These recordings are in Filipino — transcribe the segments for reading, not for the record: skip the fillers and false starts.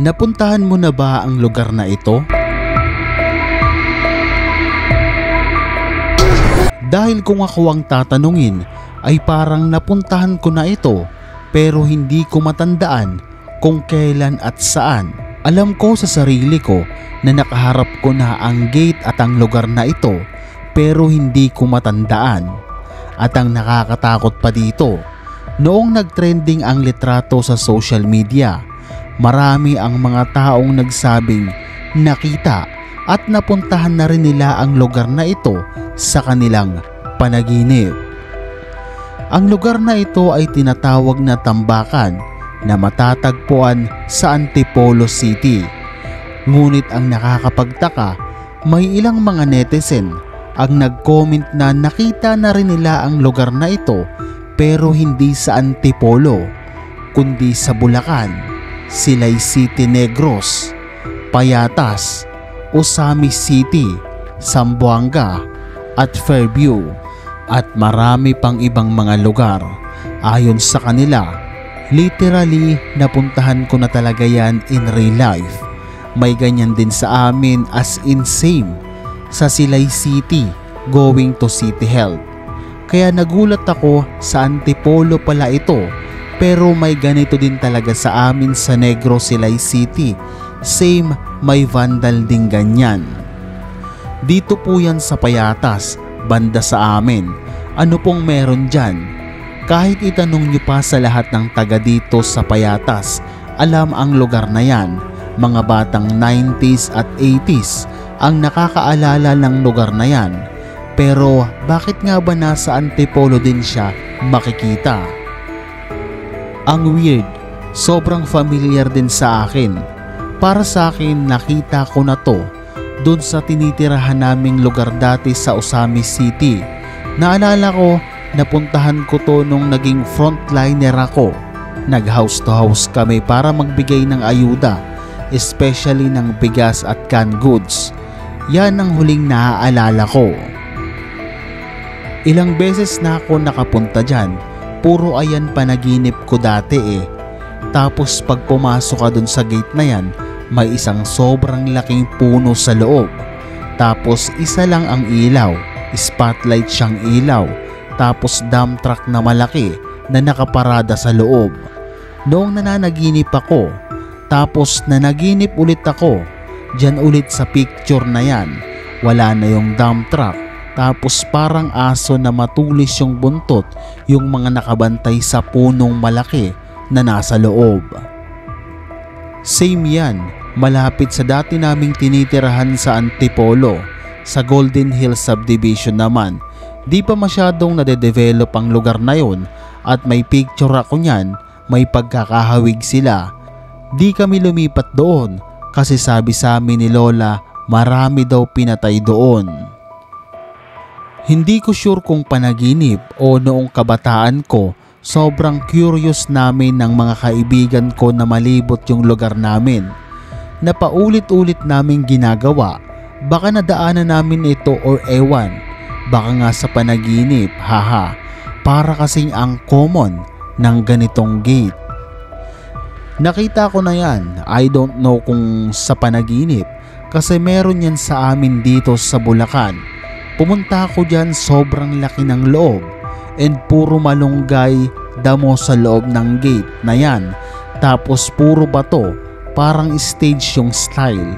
Napuntahan mo na ba ang lugar na ito? Dahil kung ako ang tatanungin ay parang napuntahan ko na ito pero hindi ko matandaan kung kailan at saan. Alam ko sa sarili ko na nakaharap ko na ang gate at ang lugar na ito pero hindi ko matandaan. At ang nakakatakot pa dito, noong nagtrending ang litrato sa social media, marami ang mga taong nagsabing nakita at napuntahan na rin nila ang lugar na ito sa kanilang panaginip. Ang lugar na ito ay tinatawag na Tambakan na matatagpuan sa Antipolo City. Ngunit ang nakakapagtaka, may ilang mga netizen ang nag-comment na nakita na rin nila ang lugar na ito pero hindi sa Antipolo kundi sa Bulacan, Silay City Negros, Payatas, Osamis City, Zamboanga at Fairview at marami pang ibang mga lugar. Ayon sa kanila, literally napuntahan ko na talaga yan in real life. May ganyan din sa amin as in same sa Silay City going to City Health. Kaya nagulat ako sa Antipolo pala ito pero may ganito din talaga sa amin sa Negros Silay City. Same, may vandal din ganyan. Dito po yan sa Payatas, banda sa amin. Ano pong meron dyan? Kahit itanong nyo pa sa lahat ng taga dito sa Payatas, alam ang lugar na yan. Mga batang 90s at 80s ang nakakaalala ng lugar na yan. Pero bakit nga ba nasa Antipolo din siya makikita? Ang weird, sobrang familiar din sa akin. Para sa akin, nakita ko na to doon sa tinitirahan naming lugar dati sa Osamis City. Naalala ko, napuntahan ko to nung naging frontliner ako. Nag house to house kami para magbigay ng ayuda, especially ng bigas at canned goods. Yan ang huling naaalala ko. Ilang beses na ako nakapunta dyan, puro ayan panaginip ko dati eh. Tapos pag pumasok ka dun sa gate na yan, may isang sobrang laking puno sa loob. Tapos isa lang ang ilaw, spotlight siyang ilaw. Tapos dump truck na malaki na nakaparada sa loob. Noong nananaginip ako, tapos nanaginip ulit ako, dyan ulit sa picture na yan, wala na yung dump truck. Tapos parang aso na matulis yung buntot yung mga nakabantay sa punong malaki na nasa loob. Same yan, malapit sa dati naming tinitirahan sa Antipolo. Sa Golden Hills Subdivision naman, di pa masyadong nade-develop ang lugar na yon at may picture ako niyan, may pagkakahawig sila. Di kami lumipat doon kasi sabi sa amin ni Lola marami daw pinatay doon. Hindi ko sure kung panaginip o noong kabataan ko, sobrang curious namin ng mga kaibigan ko na malibot yung lugar namin. Napaulit-ulit namin ginagawa, baka nadaanan namin ito or ewan, baka nga sa panaginip, haha, para kasing ang common ng ganitong gate. Nakita ko na yan, I don't know kung sa panaginip kasi meron yan sa amin dito sa Bulacan. Pumunta ako dyan, sobrang laki ng loob and puro malunggay damo sa loob ng gate na yan. Tapos puro bato, parang stage yung style.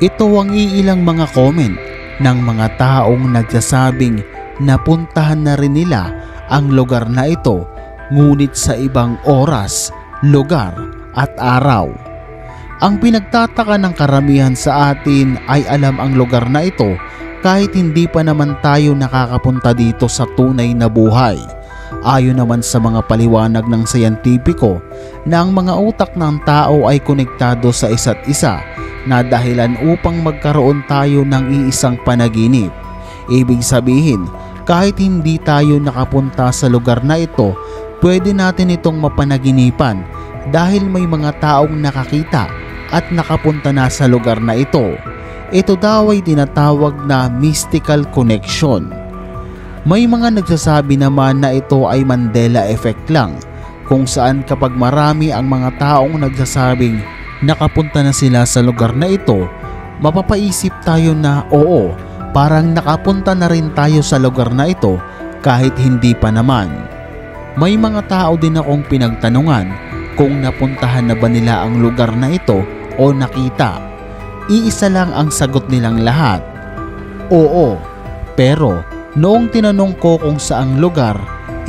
Ito ang iilang mga comment ng mga taong nagsasabing napuntahan na rin nila ang lugar na ito ngunit sa ibang oras, lugar at araw. Ang pinagtataka ng karamihan sa atin ay alam ang lugar na ito kahit hindi pa naman tayo nakakapunta dito sa tunay na buhay. Ayon naman sa mga paliwanag ng siyentipiko na ang mga utak ng tao ay konektado sa isa't isa na dahilan upang magkaroon tayo ng iisang panaginip. Ibig sabihin, kahit hindi tayo nakapunta sa lugar na ito, pwede natin itong mapanaginipan dahil may mga taong nakakita at nakapunta na sa lugar na ito. Ito daw ay tinatawag na mystical connection. May mga nagsasabi naman na ito ay Mandela effect lang, kung saan kapag marami ang mga taong nagsasabing nakapunta na sila sa lugar na ito, mapapaisip tayo na oo, parang nakapunta na rin tayo sa lugar na ito kahit hindi pa naman. May mga tao din akong pinagtanungan kung napuntahan na ba nila ang lugar na ito o nakita. Iisa lang ang sagot nilang lahat, oo. Pero noong tinanong ko kung saang lugar,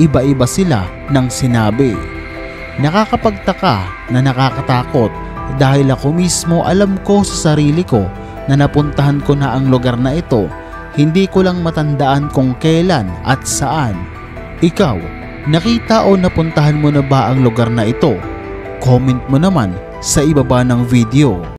iba-iba sila ng sinabi. Nakakapagtaka na nakakatakot dahil ako mismo alam ko sa sarili ko na napuntahan ko na ang lugar na ito. Hindi ko lang matandaan kung kailan at saan. Ikaw, nakita o napuntahan mo na ba ang lugar na ito? Comment mo naman sa ibaba ng video.